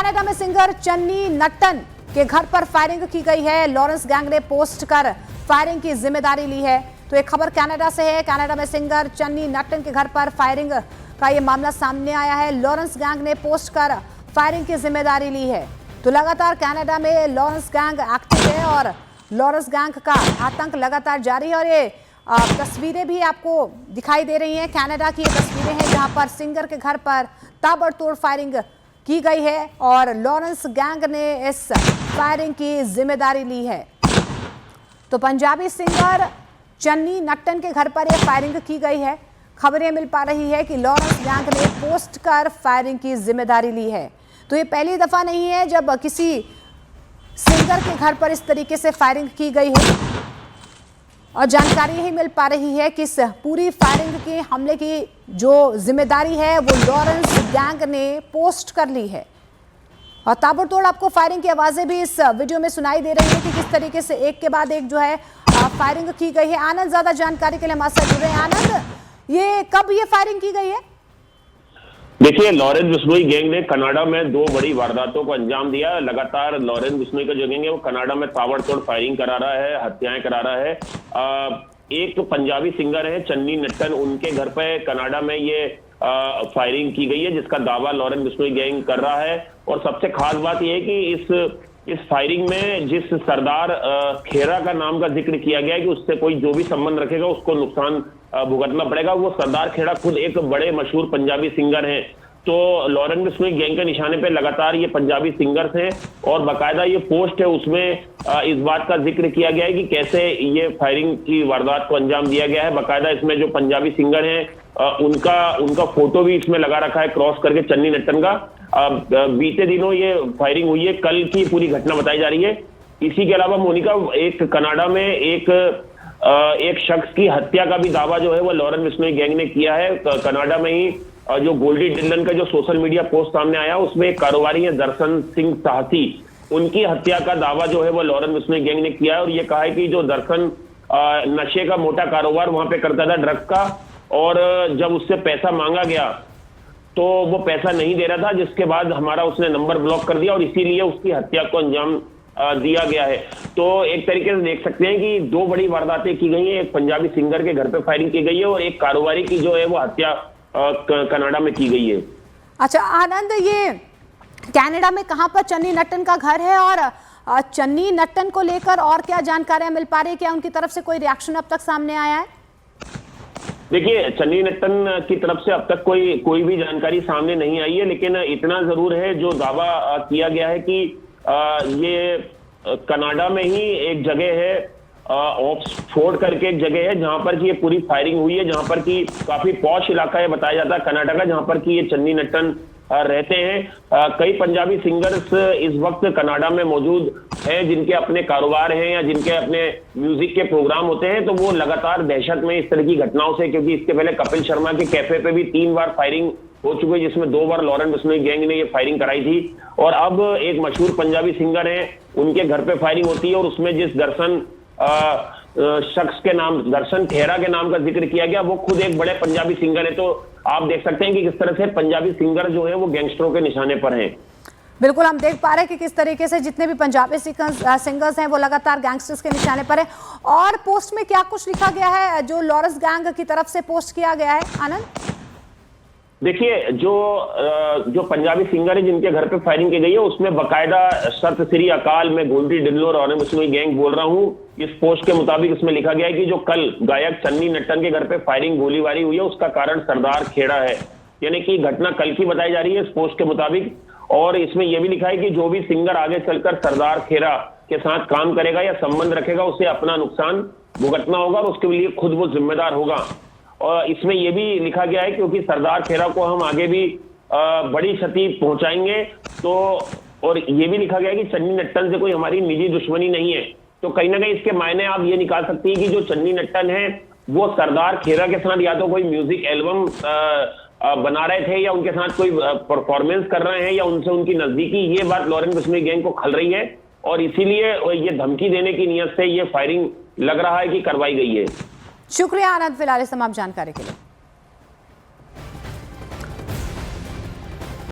Canada में singer Channi नट्टन के घर पर फायरिंग की गई है। लॉरेंस गैंग ने पोस्ट कर फायरिंग की जिम्मेदारी ली है। तो एक खबर कनाडा से है। कनाडा में सिंगर चन्नी नट्टन के घर पर फायरिंग का ये मामला सामने आया है। लॉरेंस गैंग ने पोस्ट कर फायरिंग की जिम्मेदारी ली है। तो लगातार कनाडा में लॉरेंस गैंग एक्टिव है और लॉरेंस गैंग का आतंक लगातार जारी है। और ये तस्वीरें भी आपको दिखाई दे रही हैं। कनाडा की ये तस्वीरें हैं जहां पर सिंगर के घर पर ताबड़तोड़ फायरिंग की गई है और लॉरेंस गैंग ने इस फायरिंग की जिम्मेदारी ली है। तो पंजाबी सिंगर चन्नी नट्टन के घर पर यह फायरिंग की गई है। खबरें मिल पा रही है कि लॉरेंस गैंग ने पोस्ट कर फायरिंग की जिम्मेदारी ली है। तो ये पहली दफा नहीं है जब किसी सिंगर के घर पर इस तरीके से फायरिंग की गई है। और जानकारी यही मिल पा रही है कि इस पूरी फायरिंग के हमले की जो जिम्मेदारी है वो लॉरेंस गैंग ने पोस्ट कर ली है। और ताबड़तोड़ आपको फायरिंग की आवाजें भी इस वीडियो में सुनाई दे रही है कि किस तरीके से एक के बाद एक जो है फायरिंग की गई है। आनंद ज्यादा जानकारी के लिए हमारे साथ जुड़ रहे हैं। आनंद, ये कब ये फायरिंग की गई है? देखिए, लॉरेंस बिश्नोई गैंग ने कनाडा में दो बड़ी वारदातों को अंजाम दिया। लगातार लॉरेंस बिश्नोई का जो गैंग है वो कनाडा में ताबड़तोड़ फायरिंग करा रहा है, हत्याएं करा रहा है। एक पंजाबी सिंगर है चन्नी नट्टन, उनके घर पे कनाडा में ये फायरिंग की गई है जिसका दावा लॉरेंस बिश्नोई गैंग कर रहा है। और सबसे खास बात यह है कि इस फायरिंग में जिस सरदार खेरा का नाम का जिक्र किया गया है कि उससे कोई जो भी संबंध रखेगा उसको नुकसान भुगतना पड़ेगा, वो सरदार खेड़ा खुद एक बड़े मशहूर पंजाबी सिंगर हैं। तो लॉरेंस बिश्नोई गैंग के निशाने पे लगातार ये पंजाबी सिंगर्स हैं और बाकायदा ये पोस्ट है उसमें इस बात का जिक्र किया गया है कि कैसे ये फायरिंग की वारदात को अंजाम दिया गया है। बाकायदा इसमें जो पंजाबी सिंगर हैं उनका फोटो भी इसमें लगा रखा है क्रॉस करके चन्नी नट्टन का। बीते दिनों ये फायरिंग हुई है, कल की पूरी घटना बताई जा रही है। इसी के अलावा मोनिका, एक कनाडा में एक शख्स की हत्या का भी दावा जो है वो लॉरेंस बिश्नोई गैंग ने किया है। कनाडा में ही जो गोल्डी डिलन का जो सोशल मीडिया पोस्ट सामने आया उसमें एक कारोबारी है दर्शन सिंह साहसी, उनकी हत्या का दावा जो है वो लॉरेंस बिश्नोई गैंग ने किया है। और ये कहा है कि जो दर्शन नशे का मोटा कारोबार वहां पे करता था, ड्रग्स का, और जब उससे पैसा मांगा गया तो वो पैसा नहीं दे रहा था, जिसके बाद हमारा उसने नंबर ब्लॉक कर दिया और इसीलिए उसकी हत्या को अंजाम दिया गया है। तो एक तरीके से देख सकते हैं कि दो बड़ी वारदातें की गई हैं। एक पंजाबी सिंगर के घर पे फायरिंग की गई है और एक कारोबारी की जो है वो हत्या कनाडा में की गई है। अच्छा आनंद, ये कनाडा में कहां पर चन्नी नट्टन का घर है और चन्नी नट्टन को लेकर और क्या जानकारियां मिल पा रही है? क्या उनकी तरफ से कोई रिएक्शन अब तक सामने आया है? देखिए, चन्नी नट्टन की तरफ से अब तक कोई भी जानकारी सामने नहीं आई है, लेकिन इतना जरूर है जो दावा किया गया है कि ये कनाडा में ही एक जगह है, ऑक्सफोर्ड करके एक जगह है जहां पर कि ये पूरी फायरिंग हुई है, जहां पर कि काफी पॉश इलाका है बताया जाता है कनाडा का, जहां पर कि ये चन्नी नट्टन रहते हैं। कई पंजाबी सिंगर्स इस वक्त कनाडा में मौजूद हैं जिनके अपने कारोबार हैं या जिनके अपने म्यूजिक के प्रोग्राम होते हैं। तो वो लगातार दहशत में इस तरह की घटनाओं से, क्योंकि इसके पहले कपिल शर्मा के कैफे पे भी 3 बार फायरिंग हो चुकी है जिसमें 2 बार लॉरेंस बिश्नोई गैंग ने ये फायरिंग कराई थी। और अब एक मशहूर पंजाबी सिंगर है, उनके घर पे फायरिंग होती है और उसमें जिस दर्शन शख्स के नाम, दर्शन खेरा के नाम का जिक्र किया गया, वो खुद एक बड़े पंजाबी सिंगर है। तो आप देख सकते हैं कि किस तरह से पंजाबी सिंगर जो है वो गैंगस्टरों के निशाने पर हैं। बिल्कुल, हम देख पा रहे हैं कि किस तरीके से जितने भी पंजाबी सिंगर्स हैं वो लगातार गैंगस्टर्स के निशाने पर है। और पोस्ट में क्या कुछ लिखा गया है जो लॉरेंस गैंग की तरफ से पोस्ट किया गया है आनंद? देखिए, जो पंजाबी सिंगर है जिनके घर पे फायरिंग की गई है उसमें बकायदा सत श्री अकाल में गोल्डी डिल्लो और लॉरेंस बिश्नोई गैंग बोल रहा हूं। इस पोस्ट के मुताबिक इसमें लिखा गया है कि जो कल गायक चन्नी नट्टन के घर पे फायरिंग गोलीबारी हुई है उसका कारण सरदार खेड़ा है। यानी कि घटना कल की बताई जा रही है इस पोस्ट के मुताबिक। और इसमें यह भी लिखा है कि जो भी सिंगर आगे चलकर सरदार खेड़ा के साथ काम करेगा या संबंध रखेगा उसे अपना नुकसान भुगतना होगा और उसके लिए खुद वो जिम्मेदार होगा। और इसमें यह भी लिखा गया है क्योंकि सरदार खेड़ा को हम आगे भी बड़ी क्षति पहुंचाएंगे। तो और ये भी लिखा गया है कि चन्नी नट्टन से कोई हमारी निजी दुश्मनी नहीं है। तो कहीं ना कहीं इसके मायने आप ये निकाल सकती हैं कि जो चन्नी नट्टन है वो सरदार खेड़ा के साथ या तो कोई म्यूजिक एल्बम बना रहे थे या उनके साथ कोई परफॉर्मेंस कर रहे हैं या उनसे उनकी नजदीकी, ये बात लॉरेंस बिश्नोई गैंग को खल रही है और इसीलिए ये धमकी देने की नियत से ये फायरिंग लग रहा है कि करवाई गई है। शुक्रिया आनंद फिलहाल इस तमाम जानकारी के लिए।